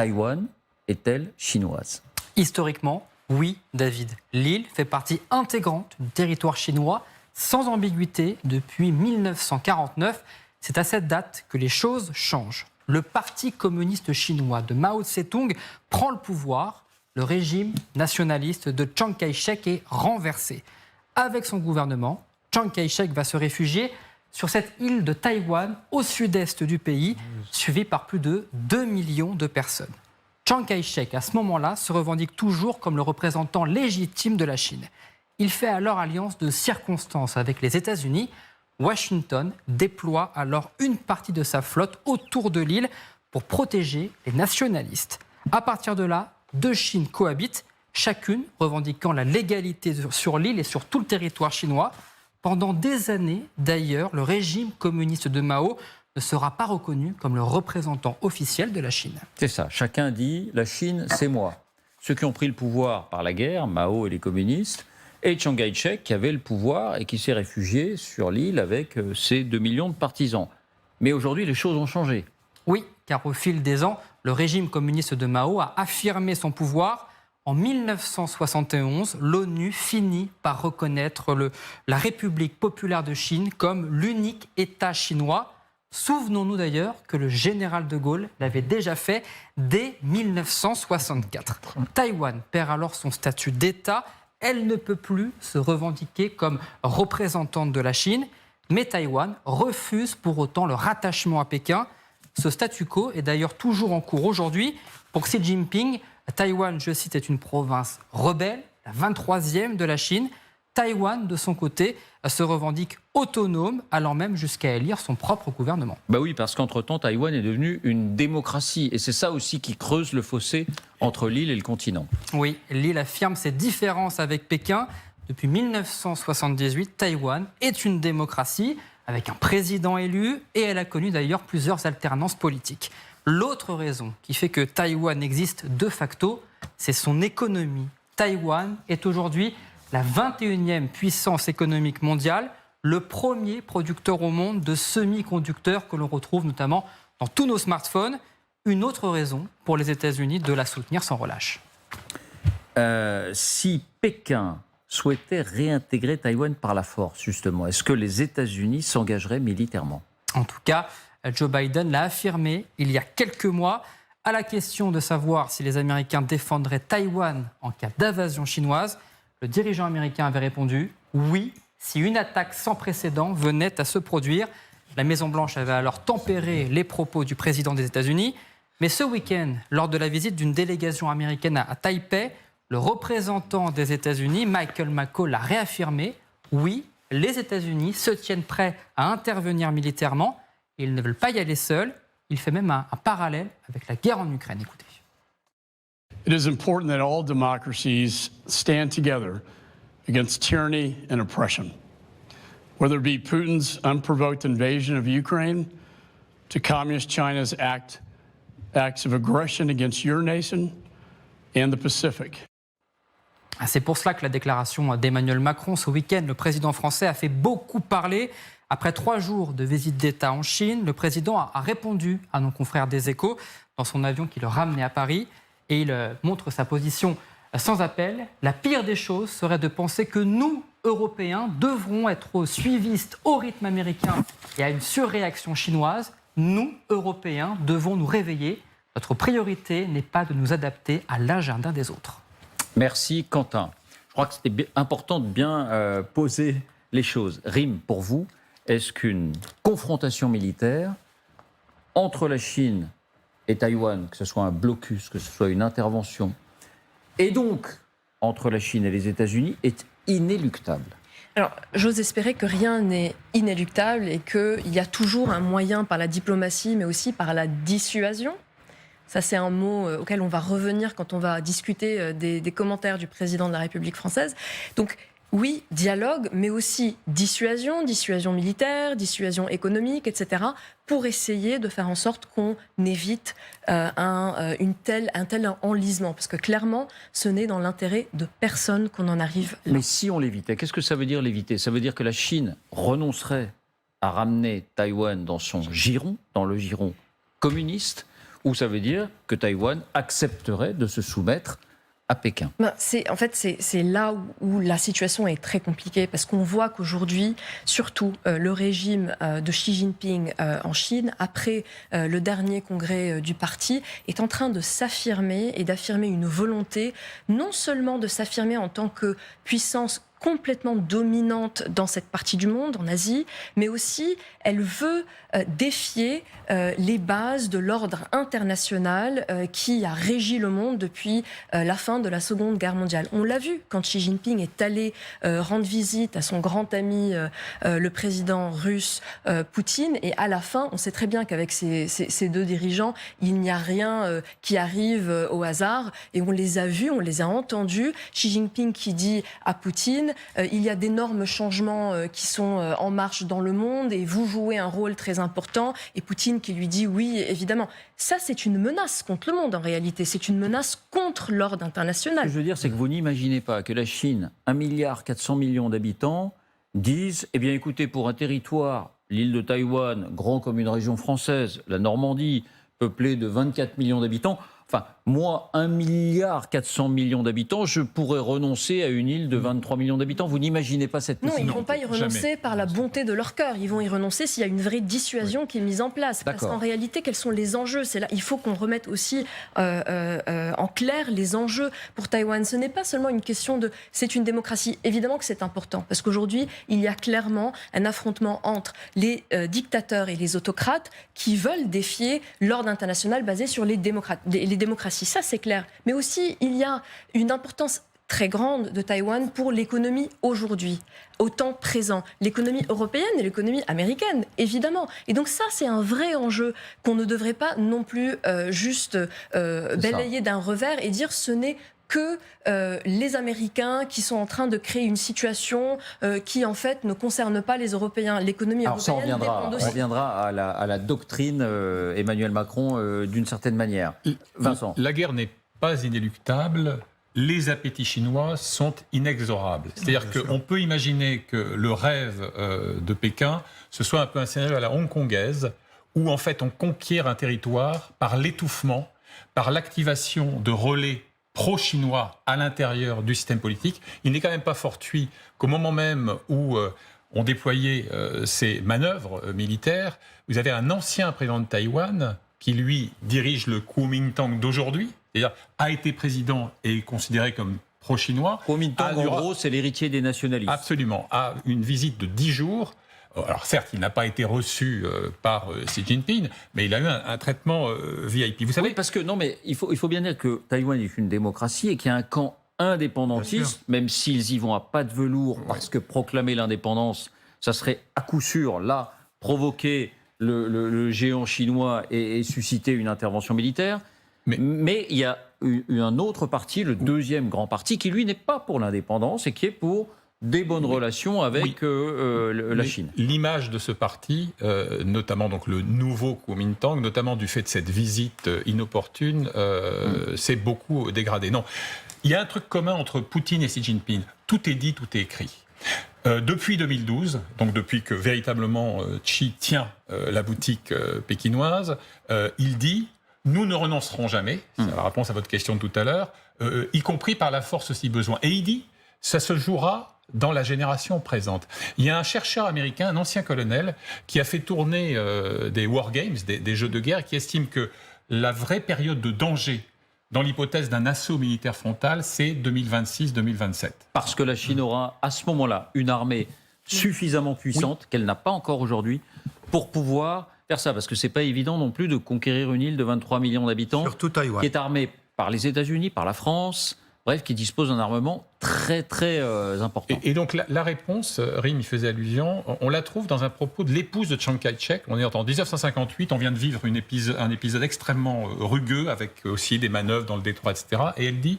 Taïwan est-elle chinoise ? Historiquement, oui, David. L'île fait partie intégrante du territoire chinois, sans ambiguïté, depuis 1949. C'est à cette date que les choses changent. Le Parti communiste chinois de Mao Tse-tung prend le pouvoir. Le régime nationaliste de Chiang Kai-shek est renversé. Avec son gouvernement, Chiang Kai-shek va se réfugier sur cette île de Taïwan, au sud-est du pays, suivi par plus de 2 millions de personnes. Chiang Kai-shek, à ce moment-là, se revendique toujours comme le représentant légitime de la Chine. Il fait alors alliance de circonstances avec les États-Unis. Washington déploie alors une partie de sa flotte autour de l'île pour protéger les nationalistes. À partir de là, deux Chines cohabitent, chacune revendiquant la légalité sur l'île et sur tout le territoire chinois. Pendant des années, d'ailleurs, le régime communiste de Mao ne sera pas reconnu comme le représentant officiel de la Chine. C'est ça, chacun dit « la Chine, c'est moi ». Ceux qui ont pris le pouvoir par la guerre, Mao et les communistes, et Chiang Kai-shek qui avait le pouvoir et qui s'est réfugié sur l'île avec ses 2 millions de partisans. Mais aujourd'hui, les choses ont changé. Oui, car au fil des ans, le régime communiste de Mao a affirmé son pouvoir. En 1971, l'ONU finit par reconnaître la République populaire de Chine comme l'unique État chinois. Souvenons-nous d'ailleurs que le général de Gaulle l'avait déjà fait dès 1964. Taïwan perd alors son statut d'État. Elle ne peut plus se revendiquer comme représentante de la Chine, mais Taïwan refuse pour autant le rattachement à Pékin. Ce statu quo est d'ailleurs toujours en cours aujourd'hui. Pour Xi Jinping, Taïwan, je cite, est une province rebelle, la 23e de la Chine. Taïwan, de son côté, se revendique autonome, allant même jusqu'à élire son propre gouvernement. Bah oui, parce qu'entre-temps, Taïwan est devenue une démocratie. Et c'est ça aussi qui creuse le fossé entre l'île et le continent. Oui, l'île affirme ses différences avec Pékin. Depuis 1978, Taïwan est une démocratie, avec un président élu, et elle a connu d'ailleurs plusieurs alternances politiques. L'autre raison qui fait que Taïwan existe de facto, c'est son économie. Taïwan est aujourd'hui la 21e puissance économique mondiale, le premier producteur au monde de semi-conducteurs que l'on retrouve notamment dans tous nos smartphones. Une autre raison pour les États-Unis de la soutenir sans relâche. Si Pékin souhaitait réintégrer Taïwan par la force, justement, est-ce que les États-Unis s'engageraient militairement ? En tout cas, Joe Biden l'a affirmé il y a quelques mois. À la question de savoir si les Américains défendraient Taïwan en cas d'invasion chinoise, le dirigeant américain avait répondu « oui » si une attaque sans précédent venait à se produire. La Maison-Blanche avait alors tempéré les propos du président des États-Unis. Mais ce week-end, lors de la visite d'une délégation américaine à Taipei, le représentant des États-Unis, Michael McCaul, a réaffirmé « oui, les États-Unis se tiennent prêts à intervenir militairement. Ils ne veulent pas y aller seuls. » Il fait même un parallèle avec la guerre en Ukraine. Écoutez. It is important that all democracies stand together against tyranny and oppression. Whether it be Putin's unprovoked invasion of Ukraine to communist China's acts of aggression against your nation and the Pacific. C'est pour cela que la déclaration d'Emmanuel Macron ce week-end, le président français a fait beaucoup parler. Après 3 jours de visite d'État en Chine, le président a répondu à nos confrères des Échos dans son avion qui le ramenait à Paris. Et il montre sa position sans appel. La pire des choses serait de penser que nous, Européens, devrons être suivistes au rythme américain et à une surréaction chinoise. Nous, Européens, devons nous réveiller. Notre priorité n'est pas de nous adapter à l'agenda des autres. Merci Quentin. Je crois que c'était important de bien poser les choses. Rime, pour vous, est-ce qu'une confrontation militaire entre la Chine et Taïwan, que ce soit un blocus, que ce soit une intervention, et donc entre la Chine et les États-Unis, est inéluctable? Alors, j'ose espérer que rien n'est inéluctable et qu'il y a toujours un moyen par la diplomatie, mais aussi par la dissuasion. Ça, c'est un mot auquel on va revenir quand on va discuter des commentaires du président de la République française. Donc, oui, dialogue, mais aussi dissuasion militaire, dissuasion économique, etc., pour essayer de faire en sorte qu'on évite un tel enlisement. Parce que clairement, ce n'est dans l'intérêt de personne qu'on en arrive là. Mais si on l'évitait, qu'est-ce que ça veut dire l'éviter? Ça veut dire que la Chine renoncerait à ramener Taïwan dans son giron, dans le giron communiste, ou ça veut dire que Taïwan accepterait de se soumettre à Pékin. C'est là où la situation est très compliquée, parce qu'on voit qu'aujourd'hui, surtout le régime de Xi Jinping en Chine, après le dernier congrès du parti, est en train de s'affirmer et d'affirmer une volonté, non seulement de s'affirmer en tant que puissance complètement dominante dans cette partie du monde, en Asie, mais aussi elle veut défier les bases de l'ordre international qui a régi le monde depuis la fin de la Seconde Guerre mondiale. On l'a vu quand Xi Jinping est allé rendre visite à son grand ami, le président russe Poutine, et à la fin, on sait très bien qu'avec ces deux dirigeants, il n'y a rien qui arrive au hasard, et on les a vus, on les a entendus. Xi Jinping qui dit à Poutine: il y a d'énormes changements qui sont en marche dans le monde et vous jouez un rôle très important. Et Poutine qui lui dit: oui, évidemment. Ça, c'est une menace contre le monde en réalité. C'est une menace contre l'ordre international. Ce que je veux dire, c'est que vous n'imaginez pas que la Chine, 1,4 milliard d'habitants, dise: eh bien écoutez, pour un territoire, l'île de Taïwan, grand comme une région française, la Normandie, peuplée de 24 millions d'habitants, enfin, moi, 1,4 milliard d'habitants, je pourrais renoncer à une île de 23 millions d'habitants. Vous n'imaginez pas cette Non, ils possibilité. ne vont pas y renoncer par la bonté de leur cœur. Ils vont y renoncer s'il y a une vraie dissuasion qui est mise en place. Parce qu'en réalité, quels sont les enjeux ? C'est là, il faut qu'on remette aussi en clair les enjeux pour Taïwan. Ce n'est pas seulement une question de... C'est une démocratie. Évidemment que c'est important. Parce qu'aujourd'hui, il y a clairement un affrontement entre les dictateurs et les autocrates qui veulent défier l'ordre international basé sur les démocraties. Ça, c'est clair. Mais aussi, il y a une importance très grande de Taïwan pour l'économie aujourd'hui, au temps présent. L'économie européenne et l'économie américaine, évidemment. Et donc ça, c'est un vrai enjeu qu'on ne devrait pas non plus juste balayer d'un revers et dire ce n'est que les Américains qui sont en train de créer une situation qui, en fait, ne concerne pas les Européens. L'économie européenne dépend aussi. On reviendra à la doctrine Emmanuel Macron d'une certaine manière. Vincent. La guerre n'est pas inéluctable. Les appétits chinois sont inexorables. C'est-à-dire qu'on peut imaginer que le rêve de Pékin, ce soit un peu un scénario à la hongkongaise, où en fait on conquiert un territoire par l'étouffement, par l'activation de relais pro-chinois à l'intérieur du système politique. Il n'est quand même pas fortuit qu'au moment même où on déployait ces manœuvres militaires, vous avez un ancien président de Taïwan qui, lui, dirige le Kuomintang d'aujourd'hui, c'est-à-dire a été président et est considéré comme pro-chinois. Kuomintang, en gros, c'est l'héritier des nationalistes. Absolument. A une visite de 10 jours. Alors certes, il n'a pas été reçu par Xi Jinping, mais il a eu un traitement VIP. Vous savez, oui, parce que non, mais il faut bien dire que Taïwan est une démocratie et qu'il y a un camp indépendantiste, même s'ils y vont à pas de velours, parce que proclamer l'indépendance, ça serait à coup sûr là provoquer le géant chinois et susciter une intervention militaire. Mais il y a eu un autre parti, le deuxième grand parti, qui lui n'est pas pour l'indépendance et qui est pour des bonnes relations avec la Chine. L'image de ce parti, notamment donc le nouveau Kuomintang, notamment du fait de cette visite inopportune, s'est beaucoup dégradée. Non, il y a un truc commun entre Poutine et Xi Jinping. Tout est dit, tout est écrit. Depuis 2012, donc depuis que véritablement Xi tient la boutique pékinoise, il dit: nous ne renoncerons jamais, c'est la réponse à votre question de tout à l'heure, y compris par la force si besoin. Et il dit: ça se jouera dans la génération présente. Il y a un chercheur américain, un ancien colonel, qui a fait tourner des wargames, des jeux de guerre, qui estime que la vraie période de danger dans l'hypothèse d'un assaut militaire frontal, c'est 2026-2027. Parce que la Chine aura à ce moment-là une armée suffisamment puissante qu'elle n'a pas encore aujourd'hui pour pouvoir faire ça. Parce que c'est pas évident non plus de conquérir une île de 23 millions d'habitants, surtout Taïwan, qui est armée par les États-Unis, par la France, bref, qui dispose d'un armement très très important. Et donc la réponse, Rim y faisait allusion, on la trouve dans un propos de l'épouse de Chiang Kai-shek. On est en 1958, on vient de vivre un épisode extrêmement rugueux, avec aussi des manœuvres dans le détroit, etc. Et elle dit: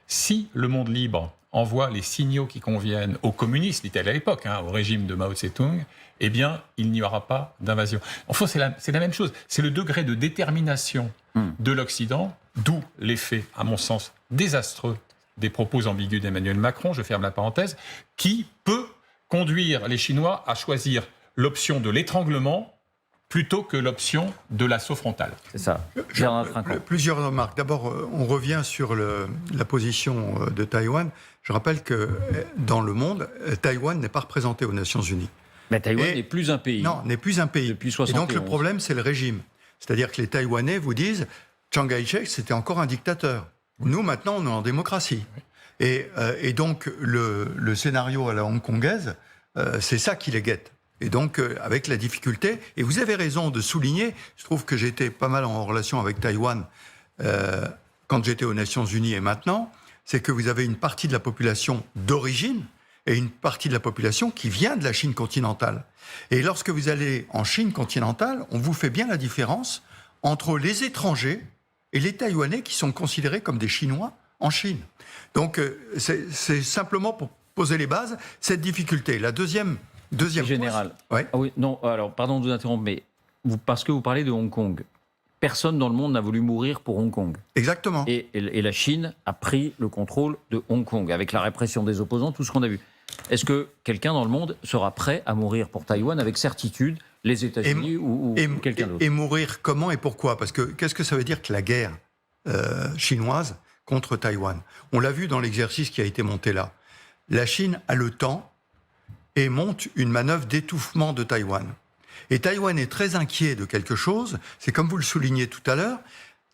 si le monde libre envoie les signaux qui conviennent aux communistes, dit-elle à l'époque, au régime de Mao Tse-tung, eh bien, il n'y aura pas d'invasion. Enfin, c'est la même chose. C'est le degré de détermination de l'Occident, d'où l'effet, à mon sens, désastreux des propos ambigus d'Emmanuel Macron, je ferme la parenthèse, qui peut conduire les Chinois à choisir l'option de l'étranglement plutôt que l'option de l'assaut frontal. C'est ça. Bernard Trinquant. Plusieurs remarques. D'abord, on revient sur la position de Taïwan. Je rappelle que dans le monde, Taïwan n'est pas représenté aux Nations Unies. Mais Taïwan n'est plus un pays. Non, n'est plus un pays. Depuis Et 71. donc le problème, c'est le régime. C'est-à-dire que les Taïwanais vous disent, Chiang Kai-shek, c'était encore un dictateur. Nous, maintenant, on est en démocratie. Et donc, le scénario à la hongkongaise, c'est ça qui les guette. Et donc, avec la difficulté, et vous avez raison de souligner, je trouve que j'étais pas mal en relation avec Taïwan quand j'étais aux Nations Unies et maintenant, c'est que vous avez une partie de la population d'origine et une partie de la population qui vient de la Chine continentale. Et lorsque vous allez en Chine continentale, on vous fait bien la différence entre les étrangers et les Taïwanais qui sont considérés comme des Chinois en Chine. Donc, c'est simplement pour poser les bases, cette difficulté. La deuxième Général. Ouais. Ah oui, non, alors, pardon de vous interrompre, mais parce que vous parlez de Hong Kong, personne dans le monde n'a voulu mourir pour Hong Kong. Exactement. Et la Chine a pris le contrôle de Hong Kong, avec la répression des opposants, tout ce qu'on a vu. Est-ce que quelqu'un dans le monde sera prêt à mourir pour Taïwan avec certitude, les États-Unis ou quelqu'un d'autre? Et mourir comment et pourquoi? Parce que qu'est-ce que ça veut dire que la guerre chinoise contre Taïwan? On l'a vu dans l'exercice qui a été monté là. La Chine a le temps et monte une manœuvre d'étouffement de Taïwan. Et Taïwan est très inquiet de quelque chose, c'est comme vous le soulignez tout à l'heure,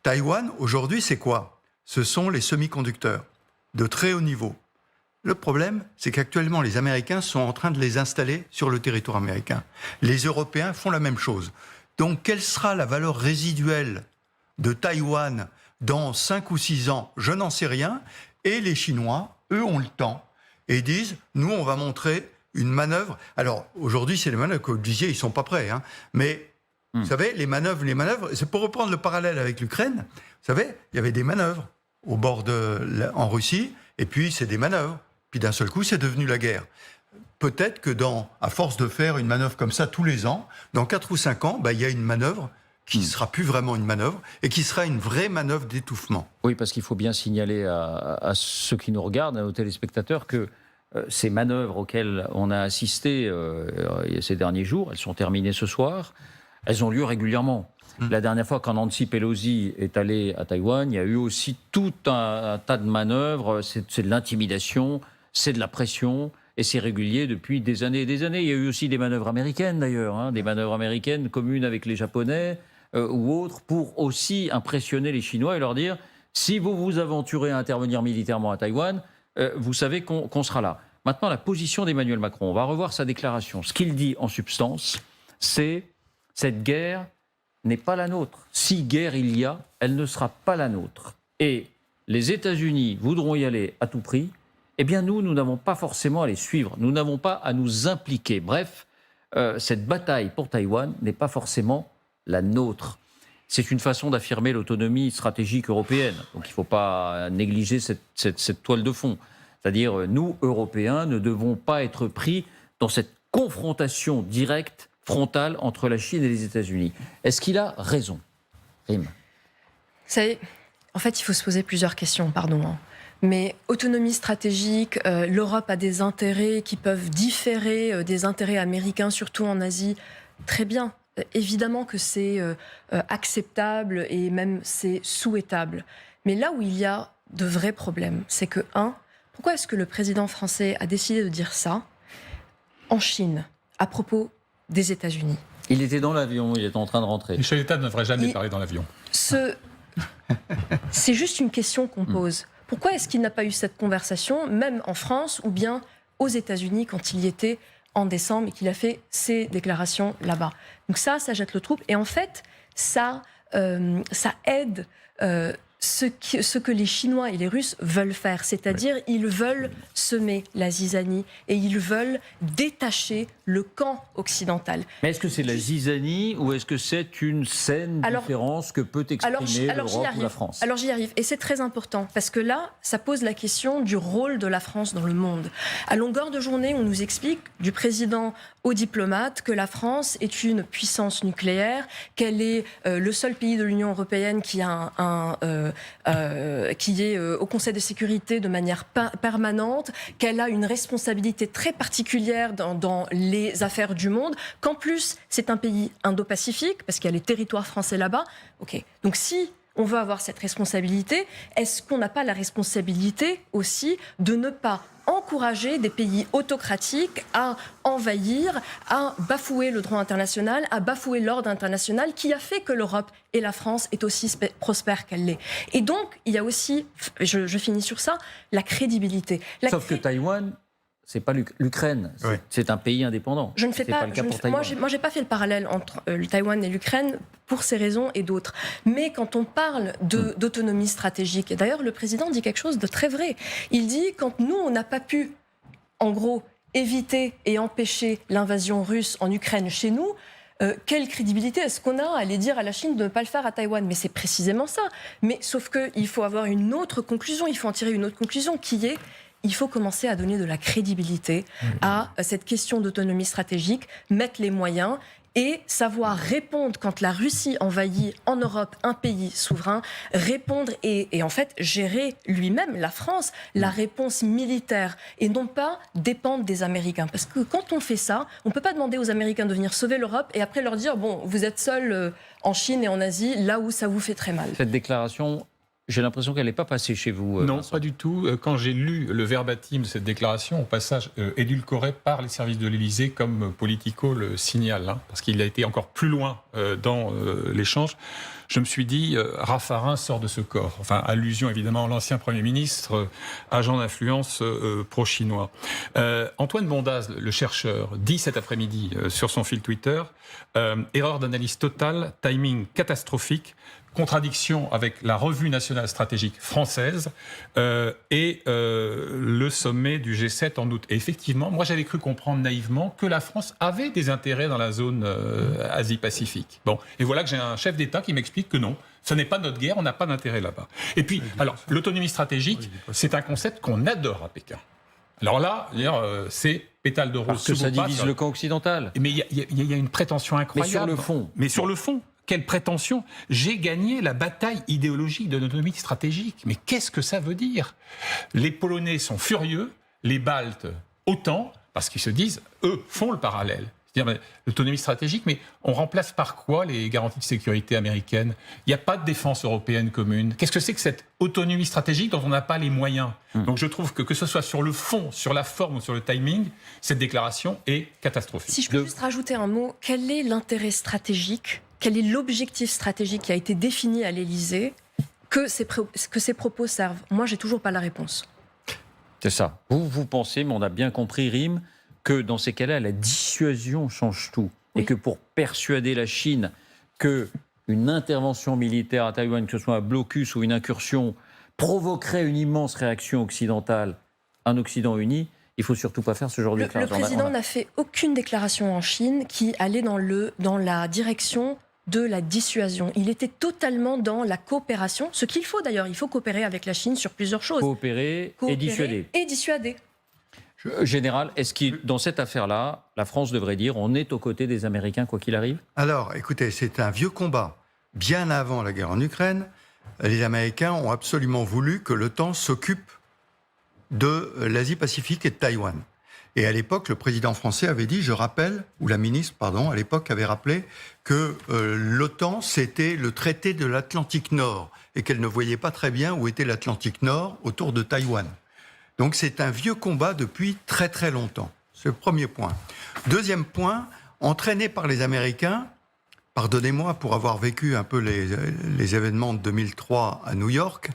Taïwan, aujourd'hui, c'est quoi? Ce sont les semi-conducteurs de très haut niveau. Le problème, c'est qu'actuellement, les Américains sont en train de les installer sur le territoire américain. Les Européens font la même chose. Donc, quelle sera la valeur résiduelle de Taïwan dans 5 ou 6 ans? Je n'en sais rien. Et les Chinois, eux, ont le temps et disent, nous, on va montrer une manœuvre. Alors, aujourd'hui, c'est les manœuvres, comme vous disiez, ils ne sont pas prêts. Hein. Mais, vous savez, les manœuvres, c'est pour reprendre le parallèle avec l'Ukraine. Vous savez, il y avait des manœuvres au bord en Russie, et puis c'est des manœuvres. Puis d'un seul coup, c'est devenu la guerre. Peut-être que à force de faire une manœuvre comme ça tous les ans, dans 4 ou 5 ans, il y a une manœuvre qui ne sera plus vraiment une manœuvre et qui sera une vraie manœuvre d'étouffement. Oui, parce qu'il faut bien signaler à ceux qui nous regardent, à nos téléspectateurs, que ces manœuvres auxquelles on a assisté ces derniers jours, elles sont terminées ce soir, elles ont lieu régulièrement. La dernière fois, quand Nancy Pelosi est allée à Taïwan, il y a eu aussi tout un tas de manœuvres, c'est de l'intimidation, c'est de la pression, et c'est régulier depuis des années et des années. Il y a eu aussi des manœuvres américaines d'ailleurs, hein, des manœuvres américaines communes avec les Japonais ou autres, pour aussi impressionner les Chinois et leur dire, si vous vous aventurez à intervenir militairement à Taïwan, vous savez qu'on sera là. Maintenant, la position d'Emmanuel Macron, on va revoir sa déclaration. Ce qu'il dit en substance, c'est cette guerre n'est pas la nôtre. Si guerre il y a, elle ne sera pas la nôtre. Et les États-Unis voudront y aller à tout prix. Eh bien, nous n'avons pas forcément à les suivre. Nous n'avons pas à nous impliquer. Bref, cette bataille pour Taïwan n'est pas forcément la nôtre. C'est une façon d'affirmer l'autonomie stratégique européenne. Donc, il ne faut pas négliger cette toile de fond. C'est-à-dire, nous, Européens, ne devons pas être pris dans cette confrontation directe, frontale, entre la Chine et les États-Unis. Est-ce qu'il a raison, Rime? En fait, il faut se poser plusieurs questions, pardon. Mais autonomie stratégique, l'Europe a des intérêts qui peuvent différer des intérêts américains, surtout en Asie. Très bien. Évidemment que c'est acceptable et même c'est souhaitable. Mais là où il y a de vrais problèmes, c'est que, pourquoi est-ce que le président français a décidé de dire ça en Chine, à propos des États-Unis? Il était dans l'avion, il était en train de rentrer. Michel Etat ne devrait jamais parler dans l'avion. C'est juste une question qu'on pose. Pourquoi est-ce qu'il n'a pas eu cette conversation, même en France ou bien aux États-Unis, quand il y était en décembre et qu'il a fait ses déclarations là-bas? Donc ça jette le trouble. Et en fait, ça aide ce que les Chinois et les Russes veulent faire. C'est-à-dire, ils veulent semer la zizanie et ils veulent détacher le camp occidental. Mais est-ce que c'est la zizanie ou est-ce que c'est une saine différence que peut exprimer l'Europe ou la France? Alors j'y arrive. Et c'est très important parce que là, ça pose la question du rôle de la France dans le monde. À longueur de journée, on nous explique, du président aux diplomates, que la France est une puissance nucléaire, qu'elle est le seul pays de l'Union européenne qui a qui est au Conseil de sécurité de manière permanente, qu'elle a une responsabilité très particulière dans les affaires du monde, qu'en plus c'est un pays indo-pacifique, parce qu'il y a les territoires français là-bas. Ok. Donc si on veut avoir cette responsabilité, est-ce qu'on n'a pas la responsabilité aussi de ne pas encourager des pays autocratiques à envahir, à bafouer le droit international, à bafouer l'ordre international qui a fait que l'Europe et la France est aussi prospère qu'elle l'est. Et donc, il y a aussi, je finis sur ça, la crédibilité. Sauf que Taïwan, c'est pas l'Ukraine, c'est un pays indépendant. Je ne fais pas, le cas pour Taïwan. moi, j'ai pas fait le parallèle entre le Taïwan et l'Ukraine pour ces raisons et d'autres. Mais quand on parle d'autonomie stratégique, et d'ailleurs le président dit quelque chose de très vrai. Il dit quand nous on n'a pas pu, en gros, éviter et empêcher l'invasion russe en Ukraine chez nous. Quelle crédibilité est-ce qu'on a à aller dire à la Chine de ne pas le faire à Taïwan? Mais c'est précisément ça. Mais sauf qu'il faut avoir une autre conclusion, il faut en tirer une autre conclusion qui est il faut commencer à donner de la crédibilité à cette question d'autonomie stratégique, mettre les moyens et savoir répondre quand la Russie envahit en Europe un pays souverain, répondre et en fait gérer lui-même, la France, la réponse militaire et non pas dépendre des Américains. Parce que quand on fait ça, on ne peut pas demander aux Américains de venir sauver l'Europe et après leur dire, bon, vous êtes seuls en Chine et en Asie, là où ça vous fait très mal. Cette déclaration... J'ai l'impression qu'elle n'est pas passée chez vous. Non, Vincent. pas du tout. Quand j'ai lu le verbatim de cette déclaration, au passage édulcoré par les services de l'Élysée, comme Politico le signale, parce qu'il a été encore plus loin dans l'échange, je me suis dit, Raffarin sort de ce corps. Enfin, allusion évidemment à l'ancien Premier ministre, agent d'influence pro-chinois. Antoine Bondaz, le chercheur, dit cet après-midi sur son fil Twitter, erreur d'analyse totale, timing catastrophique, contradiction avec la revue nationale stratégique française et le sommet du G7 en août. Et effectivement, moi j'avais cru comprendre naïvement que la France avait des intérêts dans la zone Asie-Pacifique. Bon, et voilà que j'ai un chef d'État qui m'explique que non, ce n'est pas notre guerre, on n'a pas d'intérêt là-bas. Et puis, alors, l'autonomie stratégique, c'est un concept qu'on adore à Pékin. Alors là, c'est pétale de rose. Parce que ça divise le camp occidental. Mais il y a une prétention incroyable. Mais sur le fond, quelle prétention! J'ai gagné la bataille idéologique de l'autonomie stratégique. Mais qu'est-ce que ça veut dire? Les Polonais sont furieux, les Baltes autant, parce qu'ils se disent, eux, font le parallèle. C'est-à-dire l'autonomie stratégique, mais on remplace par quoi les garanties de sécurité américaines? Il n'y a pas de défense européenne commune. Qu'est-ce que c'est que cette autonomie stratégique dont on n'a pas les moyens? Donc je trouve que ce soit sur le fond, sur la forme ou sur le timing, cette déclaration est catastrophique. Si je peux juste rajouter un mot, quel est l'intérêt stratégique? Quel est l'objectif stratégique qui a été défini à l'Élysée que ces propos servent? Moi, j'ai toujours pas la réponse. C'est ça. Vous pensez, mais on a bien compris, Rim, que dans ces cas-là, la dissuasion change tout. Oui. Et que pour persuader la Chine qu'une intervention militaire à Taïwan, que ce soit un blocus ou une incursion, provoquerait une immense réaction occidentale, un Occident uni, il ne faut surtout pas faire ce genre de déclaration. Le président n'a fait aucune déclaration en Chine qui allait dans la direction de la dissuasion. Il était totalement dans la coopération, ce qu'il faut d'ailleurs. Il faut coopérer avec la Chine sur plusieurs choses. Coopérer et dissuader. Et dissuader. Général, est-ce que dans cette affaire-là, la France devrait dire on est aux côtés des Américains quoi qu'il arrive? Alors, écoutez, c'est un vieux combat. Bien avant la guerre en Ukraine, les Américains ont absolument voulu que l'OTAN s'occupe de l'Asie-Pacifique et de Taïwan. Et à l'époque, le président français avait dit, je rappelle, ou la ministre, pardon, à l'époque avait rappelé que l'OTAN, c'était le traité de l'Atlantique Nord et qu'elle ne voyait pas très bien où était l'Atlantique Nord autour de Taïwan. Donc c'est un vieux combat depuis très très longtemps. C'est le premier point. Deuxième point, entraîné par les Américains, pardonnez-moi pour avoir vécu un peu les événements de 2003 à New York,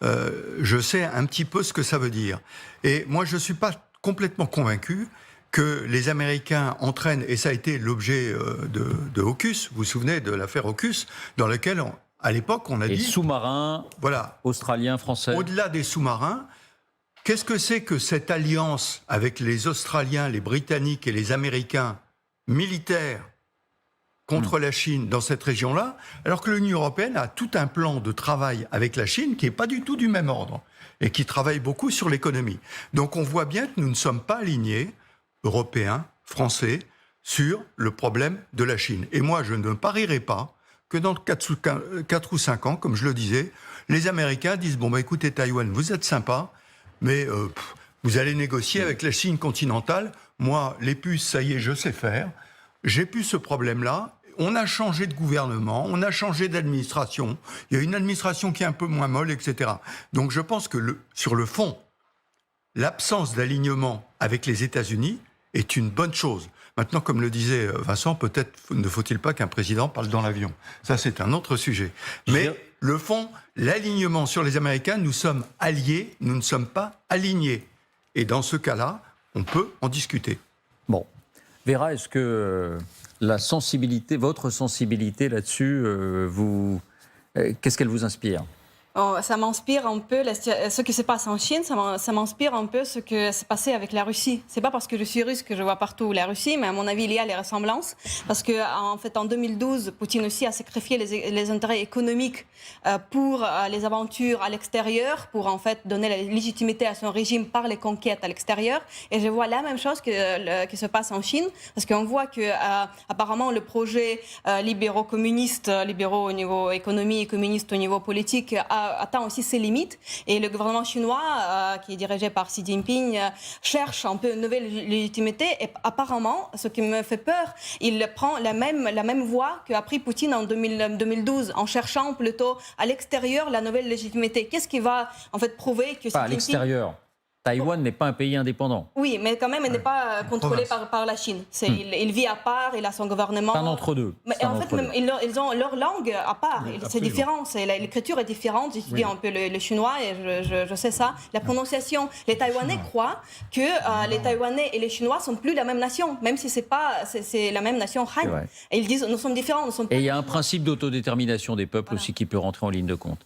je sais un petit peu ce que ça veut dire. Et moi, je ne suis pas complètement convaincu que les Américains entraînent, et ça a été l'objet de AUKUS, vous vous souvenez de l'affaire AUKUS, dans laquelle, à l'époque, on a dit... Les sous-marins, voilà, australiens, français... Au-delà des sous-marins, qu'est-ce que c'est que cette alliance avec les Australiens, les Britanniques et les Américains militaires contre la Chine dans cette région-là, alors que l'Union européenne a tout un plan de travail avec la Chine qui n'est pas du tout du même ordre et qui travaille beaucoup sur l'économie. Donc on voit bien que nous ne sommes pas alignés, Européens, Français, sur le problème de la Chine. Et moi, je ne parierai pas que dans 4 ou 5 ans, comme je le disais, Les Américains disent, bon, bah, écoutez, Taïwan, vous êtes sympa, mais vous allez négocier avec la Chine continentale. Moi, les puces, ça y est, je sais faire. J'ai plus ce problème-là. On a changé de gouvernement, on a changé d'administration. Il y a une administration qui est un peu moins molle, etc. Donc je pense que sur le fond, l'absence d'alignement avec les États-Unis est une bonne chose. Maintenant, comme le disait Vincent, peut-être ne faut-il pas qu'un président parle dans l'avion. Ça, c'est un autre sujet. Mais le fond, l'alignement sur les Américains, nous sommes alliés, nous ne sommes pas alignés. Et dans ce cas-là, on peut en discuter. Bon. Vera, est-ce que la sensibilité, votre sensibilité là-dessus, qu'est-ce qu'elle vous inspire ? Ça m'inspire un peu ce qui se passe en Chine, ça m'inspire un peu ce que s'est passé avec la Russie. C'est pas parce que je suis russe que je vois partout la Russie, mais à mon avis, il y a les ressemblances. Parce que, en fait, en 2012, Poutine aussi a sacrifié les intérêts économiques pour les aventures à l'extérieur, pour en fait donner la légitimité à son régime par les conquêtes à l'extérieur. Et je vois la même chose qui se passe en Chine, parce qu'on voit que apparemment le projet libéraux-communiste, libéraux au niveau économie et communiste au niveau politique, atteint aussi ses limites. Et le gouvernement chinois, qui est dirigé par Xi Jinping, cherche un peu une nouvelle légitimité. Et apparemment, ce qui me fait peur, il prend la même voie qu'a pris Poutine en 2012, en cherchant plutôt à l'extérieur la nouvelle légitimité. Qu'est-ce qui va en fait prouver que Xi Pas à Jinping... l'extérieur. Taïwan n'est pas un pays indépendant. Oui, mais quand même, il n'est pas contrôlé par la Chine. Il vit à part, il a son gouvernement. C'est un entre-deux. Mais en fait, même, ils ont leur langue à part. Oui, c'est différent. L'écriture est différente. J'étudie un peu le chinois et je sais ça. La prononciation, les Taïwanais croient que les Taïwanais et les Chinois sont plus la même nation, même si c'est la même nation Han. Et ils disent nous sommes différents. Nous sommes Et il y a un principe d'autodétermination des peuples aussi qui peut rentrer en ligne de compte.